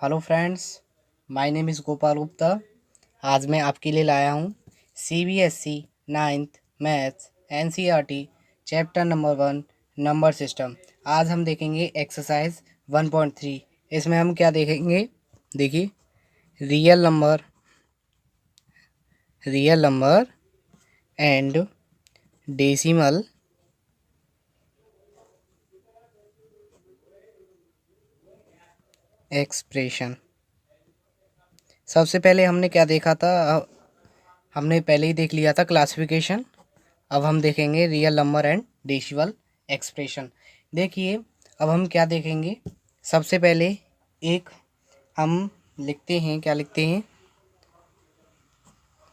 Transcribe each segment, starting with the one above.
Hello friends, my name is Gopal Gupta. आज मैं आपके लिए लाया हूँ CBSE 9th maths NCERT chapter number 1 number system. आज हम देखेंगे एक्सरसाइज 1.3। इसमें हम क्या देखेंगे? देखिए, real number and decimal expression. सबसे पहले हमने क्या देखा था? हमने पहले ही देख लिया था क्लासिफिकेशन। अब हम देखेंगे real number and decimal expression. देखिए, अब हम क्या देखेंगे? सबसे पहले एक हम लिखते हैं, क्या लिखते हैं?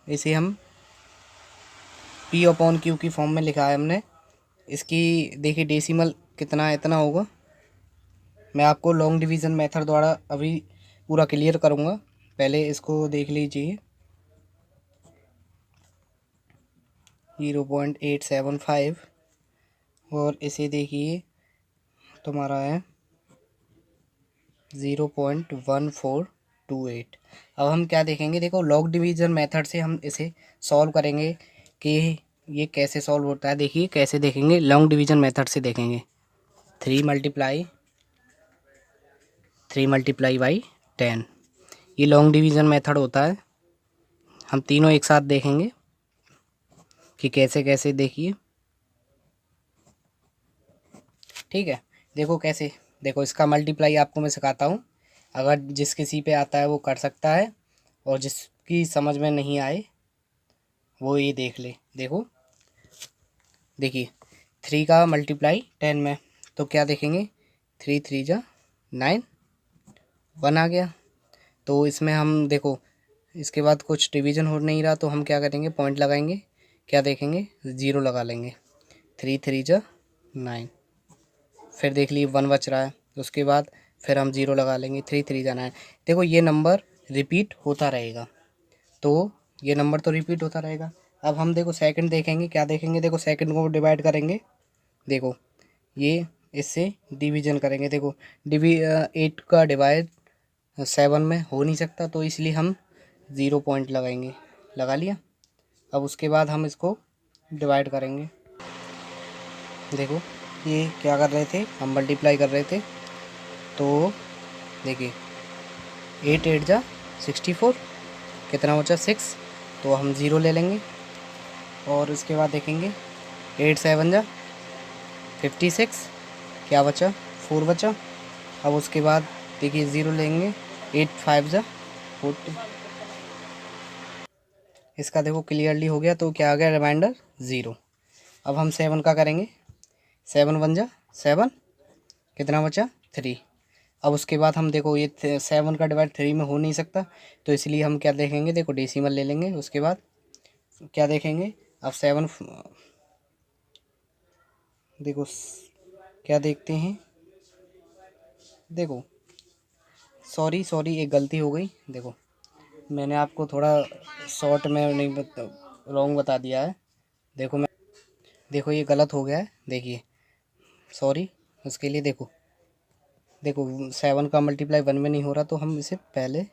इसे हम P/Q की फॉर्म में लिखा है हमने। इसकी देखिए डेसिमल कितना है, इतना होगा। मैं आपको लॉन्ग डिवीज़न मेथड द्वारा अभी पूरा क्लियर करूँगा, पहले इसको देख लीजिए। 0.875 और इसे देखिए तुम्हारा है 0.1428। अब हम क्या देखेंगे? देखो, लॉग डिवीज़न मेथड से हम इसे सॉल्व करेंगे कि ये कैसे सॉल्व होता है। देखिए कैसे देखेंगे, लॉन्ग डिवीज़न मेथड से देखेंगे। 3 × 3 × 10, ये लॉन्ग डिवीज़न मेथड होता है। हम तीनों एक साथ देखेंगे कि कैसे कैसे। देखिए, ठीक है। देखो कैसे, देखो इसका मल्टीप्लाई आपको मैं सिखाता हूँ। अगर जिस किसी पे आता है वो कर सकता है, और जिसकी समझ में नहीं आए वो ये देख ले। देखो, देखिए 3 का मल्टीप्लाई 10 में, तो क्या देखेंगे? 3 3 जा 9, 1 आ गया। तो इसमें हम देखो, इसके बाद कुछ डिवीज़न हो नहीं रहा, तो हम क्या करेंगे? पॉइंट लगाएंगे, क्या देखेंगे? 0 लगा लेंगे। 3 3 जा 9, फिर देख लीजिए 1 बच रहा है, तो उसके बाद फिर हम 0 लगा लेंगे। 3 3 जा 9। देखो ये नंबर रिपीट होता रहेगा, तो ये नंबर तो रिपीट होता रहेगा। अब हम देखो सेकंड देखेंगे, क्या देखेंगे? देखो सेकंड को डिवाइड करेंगे। देखो ये इससे डिवीज़न करेंगे। देखो 8 का डिवाइड 7 में हो नहीं सकता, तो इसलिए हम 0 पॉइंट लगाएंगे। लगा लिया। अब उसके बाद हम इसको डिवाइड करेंगे। देखो ये क्या कर रहे थे? हम मल्टीप्लाई कर रहे थे। तो देखिए 8 8 जा 64, कितना बचा? 6। तो हम 0 ले लेंगे, और उसके बाद देखेंगे 8 7 जा 56, क्या बचा? 4 बचा। अब उसके बाद देखिए 0 लेंगे। 8 5 जा 40। इसका देखो क्लियरली हो गया, तो क्या आ गया? रिमाइंडर 0। अब हम 7 का करेंगे। 7 1 जा 7, कितना बचा? 3। अब उसके बाद हम देखो ये 7 का डिवाइड 3 में हो नहीं सकता, तो इसलिए हम क्या देखेंगे? देखो डेसिमल ले लेंगे। उसके बाद क्या देखेंगे? अब 7 देखो क्या देखते हैं? देखो सॉरी सॉरी, एक गलती हो गई। देखो मैंने आपको थोड़ा शॉर्ट में नहीं रॉन्ग बता दिया है। देखो ये गलत हो गया है। देखिए सॉरी उसके लिए। देखो देखो 7 का मल्टीप्लाई 1 में नहीं हो रहा, तो हम इसे पहले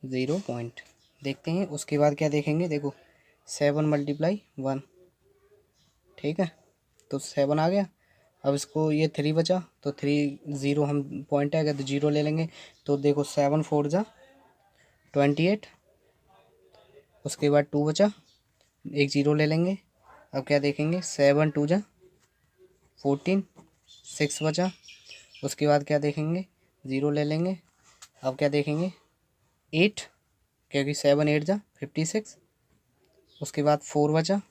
0 पॉइंट देखते हैं। उसके बाद क्या देखेंगे? देखो 7 × 1, ठीक है, तो 7 आ गया। अब इसको ये 3 बचा, तो 3 0 हम पॉइंट आएगा तो 0 ले लेंगे। तो देखो 7 4 जा 28। उसके बाद 2 बचा, एक 0 ले लेंगे। अब क्या देखेंगे? 7 2 जा 14, 6 बचा। उसके बाद क्या देखेंगे? 0 ले लेंगे। अब क्या देखेंगे? 8, क्योंकि 7 8 जा 56। उसके बाद 4 बचा।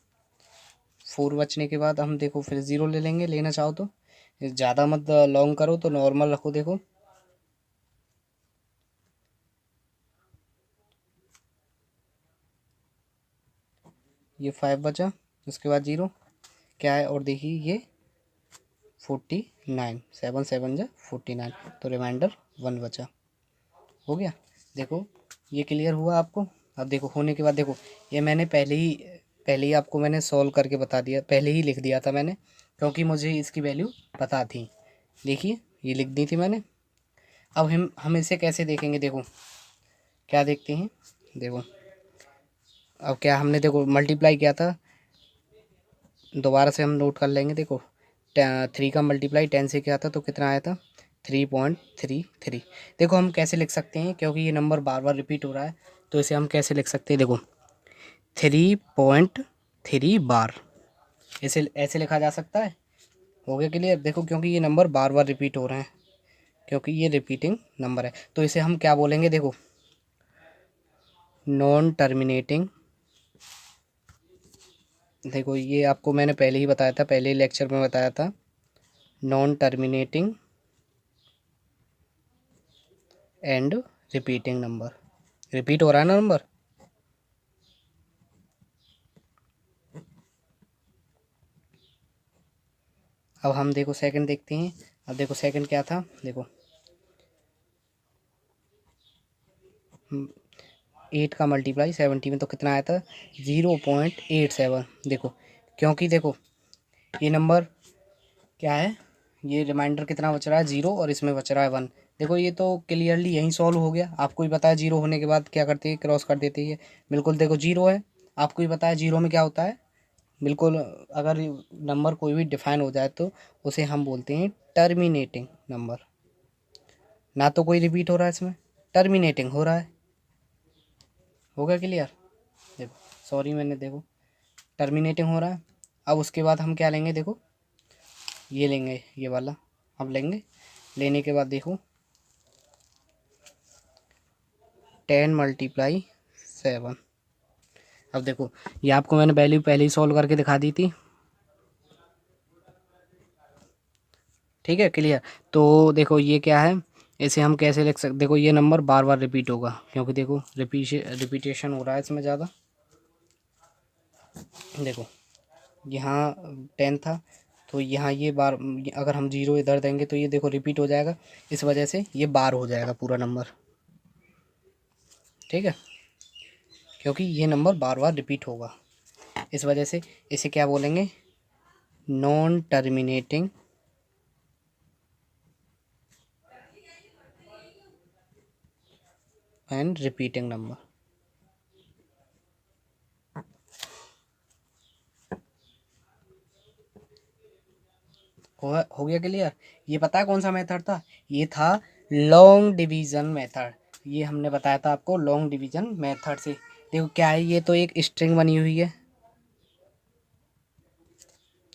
4 बचने के बाद हम देखो फिर 0 ले लेंगे, लेना चाहो तो। ज़्यादा मत लॉन्ग करो, तो नॉर्मल रखो। देखो ये 5 बचा। उसके बाद 0 क्या है? और देखिए ये 49, 7 7 जा 49, तो रिमाइंडर 1 बचा। हो गया। देखो ये क्लियर हुआ आपको। अब देखो होने के बाद देखो, ये मैंने पहले ही आपको मैंने सॉल्व करके बता दिया, पहले ही लिख दिया था मैंने, क्योंकि मुझे इसकी वैल्यू पता थी। देखिए ये लिख दी थी मैंने। अब हम इसे कैसे देखेंगे, देखो क्या देखते हैं, देखो अब क्या हमने देखो मल्टीप्लाई किया था, दोबारा से हम नोट कर लेंगे। देखो 3 का मल्टीप्लाई 10 से किया था तो कितना आया था, 3.33। देखो हम कैसे लिख सकते हैं, क्योंकि ये नंबर बार बार रिपीट हो रहा है तो इसे हम कैसे लिख सकते हैं, देखो 3.3 बार, इसे ऐसे लिखा जा सकता है। हो गया क्लियर। देखो क्योंकि ये नंबर बार बार रिपीट हो रहे हैं, क्योंकि ये रिपीटिंग नंबर है, तो इसे हम क्या बोलेंगे, देखो नॉन टर्मिनेटिंग। देखो ये आपको मैंने पहले ही बताया था, पहले ही लेक्चर में बताया था, non terminating and repeating number. Repeat हो रहा है ना नंबर। अब हम देखो सेकंड देखते हैं। अब देखो सेकंड क्या था, देखो 8 का मल्टीप्लाई 70 में तो कितना आया था, 0.87। देखो क्योंकि देखो ये नंबर क्या है, ये रिमाइंडर कितना बच रहा है, 0, और इसमें बच रहा है 1। देखो ये तो क्लियरली यहीं सॉल्व हो गया। आपको ही पता है 0 होने के बाद क्या करती है, क्रॉस कर देती है। बिल्कुल देखो 0 है, आपको ही पता है 0 में क्या होता है। बिल्कुल अगर नंबर कोई भी डिफाइन हो जाए तो उसे हम बोलते हैं टर्मिनेटिंग नंबर। ना तो कोई रिपीट हो रहा है इसमें, टर्मिनेटिंग हो रहा है। हो गया क्लियर। देखो सॉरी मैंने, देखो टर्मिनेटिंग हो रहा है। अब उसके बाद हम क्या लेंगे, देखो ये लेंगे, ये वाला हम लेंगे। लेने के बाद देखो 10 मल्टीप्लाई 7। अब देखो ये आपको मैंने वैल्यू पहले ही सॉल्व करके दिखा दी थी, ठीक है क्लियर। तो देखो ये क्या है, इसे हम कैसे लिख सकते, देखो ये नंबर बार बार रिपीट होगा, क्योंकि देखो रिपीटेशन हो रहा है इसमें ज़्यादा। देखो यहाँ 10 था तो यहाँ ये बार, अगर हम 0 इधर देंगे तो ये देखो रिपीट हो जाएगा, इस वजह से ये बार हो जाएगा पूरा नंबर, ठीक है, क्योंकि ये नंबर बार बार रिपीट होगा। इस वजह से इसे क्या बोलेंगे, non terminating and repeating number. हो गया क्लियर। ये पता है कौन सा मेथड था, ये था लॉन्ग डिवीजन मेथड। ये हमने बताया था आपको लॉन्ग डिवीजन मेथड से। देखो क्या है, ये तो एक स्ट्रिंग बनी हुई है,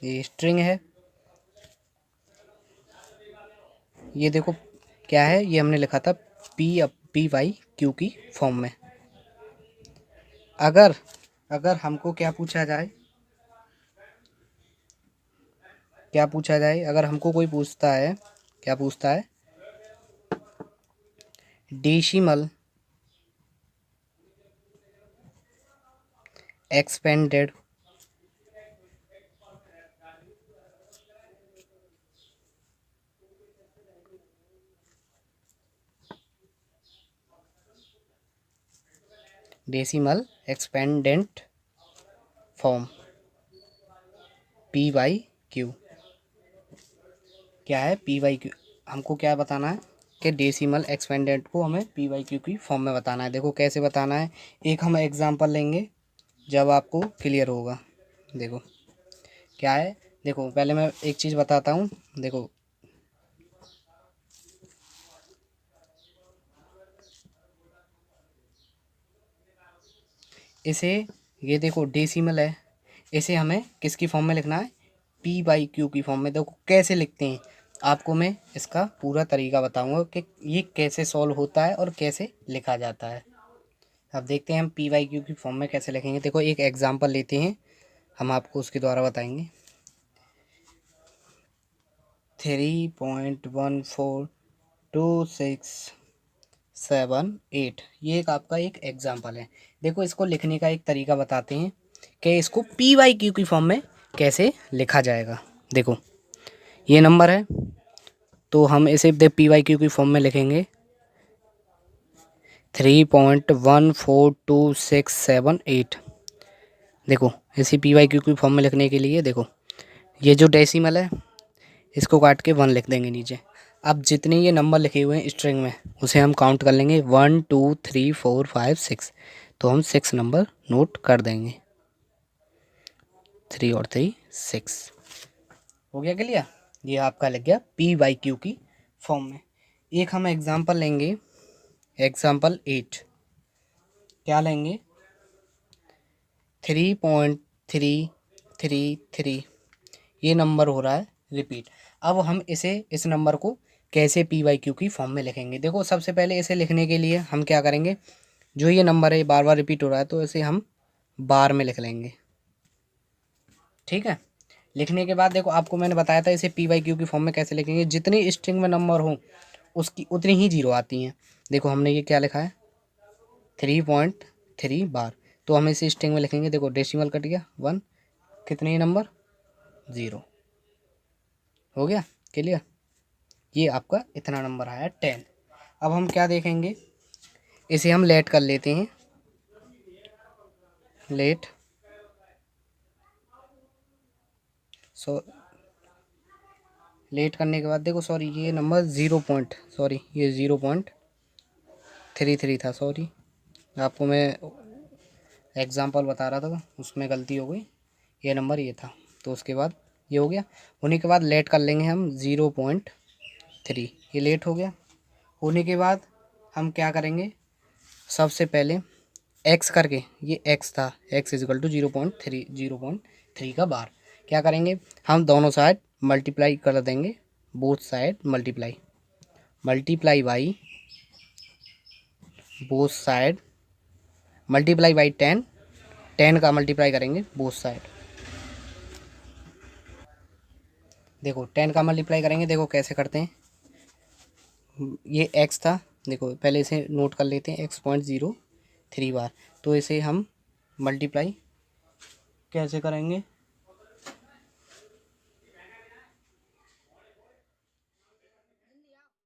ये स्ट्रिंग है। ये देखो क्या है, ये हमने लिखा था P/Q की फॉर्म में। अगर अगर हमको क्या पूछा जाए, क्या पूछा जाए, अगर हमको कोई पूछता है, क्या पूछता है, decimal expanded decimal expanded form P/Q। क्या है P/Q, हमको क्या बताना है कि डेसिमल एक्सपेंडेंट को हमें P/Q की फॉर्म में बताना है। देखो कैसे बताना है, एक हम एग्जांपल लेंगे जब आपको क्लियर होगा। देखो क्या है, देखो पहले मैं एक चीज़ बताता हूँ। देखो इसे, ये देखो डेसिमल है, इसे हमें किसकी फॉर्म में लिखना है, P/Q की फॉर्म में। देखो कैसे लिखते हैं, आपको मैं इसका पूरा तरीका बताऊंगा कि ये कैसे सॉल्व होता है और कैसे लिखा जाता है। अब देखते हैं हम P/Q की फॉर्म में कैसे लिखेंगे। देखो एक एग्जांपल लेते हैं, हम आपको उसके द्वारा बताएंगे। 3.142678, ये एक आपका एक एग्जांपल है। देखो इसको लिखने का एक तरीका बताते हैं कि इसको P/Q की फॉर्म में कैसे लिखा जाएगा। देखो ये नंबर है तो हम इसे P/Q की फॉर्म में लिखेंगे 3.142678। देखो इसे P/Q की फॉर्म में लिखने के लिए देखो ये जो डेसिमल है इसको काट के 1 लिख देंगे नीचे। अब जितने ये नंबर लिखे हुए हैं स्ट्रिंग में उसे हम काउंट कर लेंगे 1 2 3 4 5 6। तो हम 6 नंबर नोट कर देंगे, 3 और 3 6। हो गया क्लियर? ये आपका लग गया PYQ की फॉर्म में। एक हम एग्जांपल लेंगे, एग्जांपल 8। क्या लेंगे? 3.333 ये नंबर हो रहा है रिपीट। अब हम इस नंबर को कैसे PYQ की फॉर्म में लिखेंगे? देखो सबसे पहले इसे लिखने के लिए हम क्या करेंगे, जो ये नंबर है बार बार रिपीट हो रहा है तो इसे हम बार में लिख लेंगे। ठीक है, लिखने के बाद देखो आपको मैंने बताया था इसे PYQ की फॉर्म में कैसे लिखेंगे। जितनी स्ट्रिंग में नंबर हो उसकी उतनी ही जीरो आती हैं। देखो हमने ये क्या लिखा है 3.3 बार, तो हम इसे स्ट्रिंग में लिखेंगे। देखो डेसिमल कट गया 1, कितने ही नंबर 0। हो गया क्लियर? ये आपका इतना नंबर आया 10। अब हम क्या देखेंगे, इसे हम लेट कर लेते हैं, लेट लेट करने के बाद देखो सॉरी ये नंबर 0.33 था। सॉरी आपको मैं एग्जांपल बता रहा था उसमें गलती हो गई, ये नंबर ये था। तो उसके बाद ये हो गया, होने के बाद लेट कर लेंगे हम 0.3, ये लेट हो गया। होने के बाद हम क्या करेंगे, सबसे पहले x करके, ये x था, x इजिकल टू 0.3 का बार। क्या करेंगे हम दोनों साइड मल्टीप्लाई कर देंगे, both side multiply by both side multiply by 10 का मल्टीप्लाई करेंगे बोथ साइड। देखो 10 का मल्टीप्लाई करेंगे, देखो कैसे करते हैं। ये x था, देखो पहले इसे नोट कर लेते हैं x.03 बार। तो इसे हम मल्टीप्लाई कैसे करेंगे,